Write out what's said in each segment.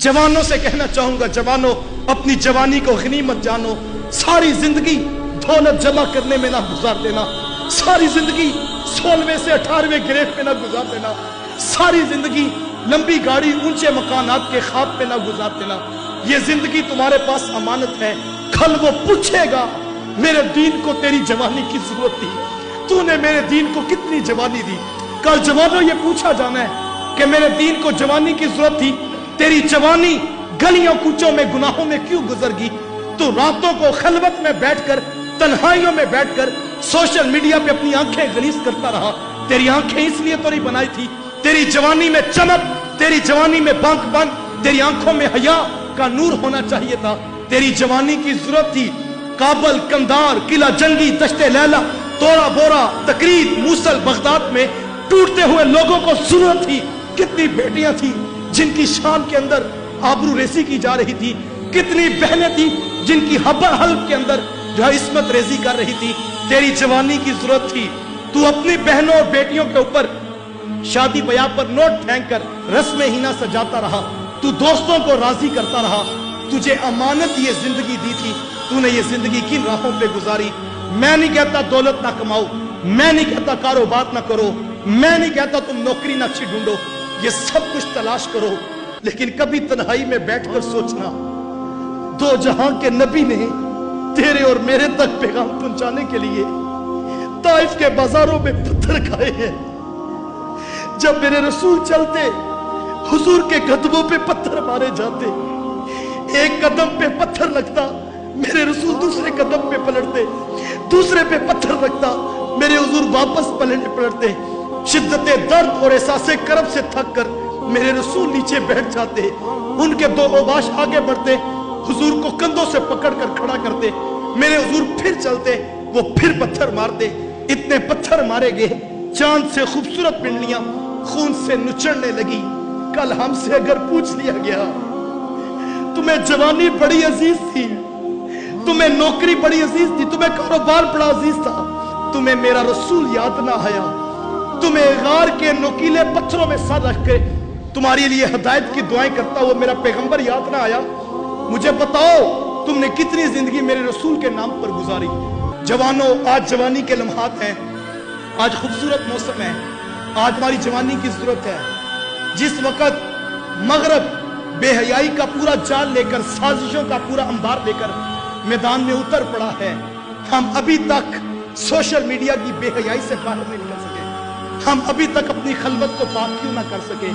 जवानों से कहना चाहूंगा, जवानों अपनी जवानी को गनीमत जानो। सारी जिंदगी दौलत जमा करने में ना गुजार देना, सारी जिंदगी 16वें से 18वें ग्रेड में ना गुजार देना, सारी जिंदगी लंबी गाड़ी ऊंचे मकानात के ख्वाब में ना गुजार देना। ये जिंदगी तुम्हारे पास अमानत है, कल वो पूछेगा मेरे दीन को तेरी जवानी की जरूरत थी, तूने मेरे दीन को कितनी जवानी दी। कल जवानों ये पूछा जाना है कि मेरे दीन को जवानी की जरूरत थी, तेरी जवानी गलियों कूचों में गुनाहों में क्यों गुजर गई। तो रातों को खलवत में बैठकर, तन्हाइयों में बैठकर सोशल मीडिया पे अपनी आंखें गलीज करता रहा। तेरी आंखें इसलिए तो नहीं बनाई थी, तेरी जवानी में चमक, तेरी जवानी में बांक बांक, तेरी आंखों में हया का नूर होना चाहिए था। तेरी जवानी की जरूरत थी काबल, कंधार, किला जंगी, दश्ते लैला, तोरा बोरा, तकरीर, मूसल, बगदाद में टूटते हुए लोगों को जरूरत थी। कितनी बेटियां थी जिनकी शान के अंदर आबरू रेसी की जा रही थी, कितनी बहनें थी जिनकी हब्बा हल्क के अंदर जो है इस्मत रेजी कर रही थी। तेरी जवानी की जरूरत थी। तू अपनी बहनों और बेटियों के ऊपर शादी ब्याह पर नोट फेंक कर रस्म हीना सजाता रहा, तू दोस्तों को राजी करता रहा। तुझे अमानत ये जिंदगी दी थी, तूने ये जिंदगी किन राहों पे गुजारी। मैं नहीं कहता दौलत ना कमाओ, मैं नहीं कहता कारोबार ना करो, मैं नहीं कहता तुम नौकरी ना अच्छी ढूंढो, ये सब कुछ तलाश करो, लेकिन कभी तन्हाई में बैठकर सोचना, दो जहां के नबी ने तेरे और मेरे तक पैगाम पहुंचाने के लिए ताइफ के बाजारों में पत्थर खाए हैं। जब मेरे रसूल चलते, हुजूर के कदमों पे पत्थर मारे जाते, एक कदम पे पत्थर लगता, मेरे रसूल दूसरे कदम पे पलटते, दूसरे पे पत्थर लगता, मेरे हुजूर वापस पलटते। शिद्दते दर्द और एहसासे करब से थक कर मेरे रसूल नीचे बैठ जाते, उनके दो ओबाश आगे बढ़ते, हुजूर को कंधों से पकड़ कर खड़ा करते, मेरे हुजूर फिर चलते, वो फिर पत्थर मारते। इतने पत्थर मारे गए, चांद से खूबसूरत पिंडलियां खून से नुचड़ने लगी। कल हमसे अगर पूछ लिया गया, तुम्हें जवानी बड़ी अजीज थी, तुम्हें नौकरी बड़ी अजीज थी, तुम्हें कारोबार बड़ा अजीज था, तुम्हें मेरा रसूल याद ना आया, तुम्हें गार के नुकीले पत्थरों में सर रख के तुम्हारे लिए हिदायत की दुआएं करता हुआ मेरा पैगंबर याद ना आया। मुझे बताओ तुमने कितनी जिंदगी मेरे रसूल के नाम पर गुजारी। जवानों, आज जवानी के लम्हात हैं, आज खूबसूरत मौसम है, आज हमारी जवानी की जरूरत है। जिस वक्त मगरब बेहयाई का पूरा जाल लेकर, साजिशों का पूरा अंबार लेकर मैदान में उतर पड़ा है, हम अभी तक सोशल मीडिया की बेहयाई से बाहर नहीं निकल सके, हम अभी तक अपनी खलवत को पाक क्यों ना कर सके।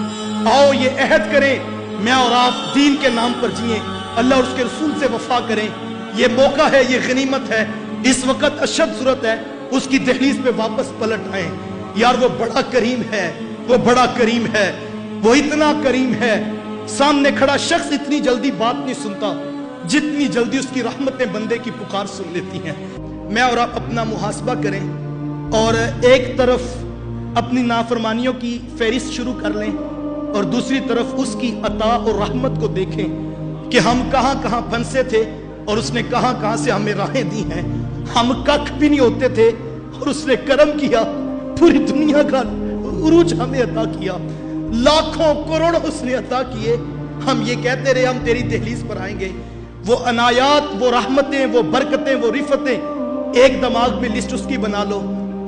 आओ ये अहद करें, मैं और आप दीन के नाम पर जिए, अल्लाह और उसके रसूल से वफा करें। ये मौका है, ये गनीमत है, इस वक्त अशद जरूरत है उसकी दहलीज पे वापस पलट आए। यार वो बड़ा करीम है, वो बड़ा करीम है, वो इतना करीम है, सामने खड़ा शख्स इतनी जल्दी बात नहीं सुनता जितनी जल्दी उसकी रहमतें बंदे की पुकार सुन लेती हैं। मैं और आप अपना मुहासबा करें और एक तरफ अपनी नाफरमानियों की फहरिस्त शुरू कर लें और दूसरी तरफ उसकी अता और रहमत को देखें कि हम कहां कहां फंसे थे और उसने कहां कहां से हमें राहें दी हैं। हम कख भी नहीं होते थे और उसने करम किया, पूरी दुनिया का उरूज हमें अता किया, लाखों करोड़ों उसने अता किए। हम ये कहते रहे हम तेरी दहलीज पर आएंगे। वो अनायात, वो रहमतें, वो बरकतें, वो रिफतें एक दिमाग में लिस्ट उसकी बना लो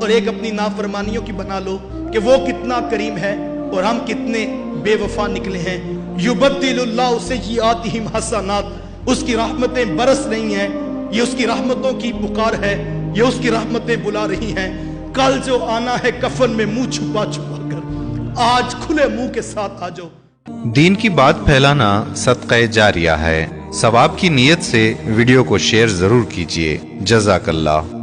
और एक अपनी नाफरमानियों की बना लो कि वो कितना करीम है और हम कितने बेवफा निकले हैं। युबद्दिलुल्लाहु सय्यिआतिहिम हसनात, उसकी रहमतें बरस रही हैं, ये उसकी रहमतों की पुकार है, ये उसकी रहमतें बुला रही हैं। कल जो आना है कफन में मुंह छुपा छुपा कर, आज खुले मुंह के साथ आ जाओ। दीन की बात फैलाना सदक़े जारिया है। सवाब की नीयत से वीडियो को शेयर जरूर कीजिए। जज़ाकल्लाह।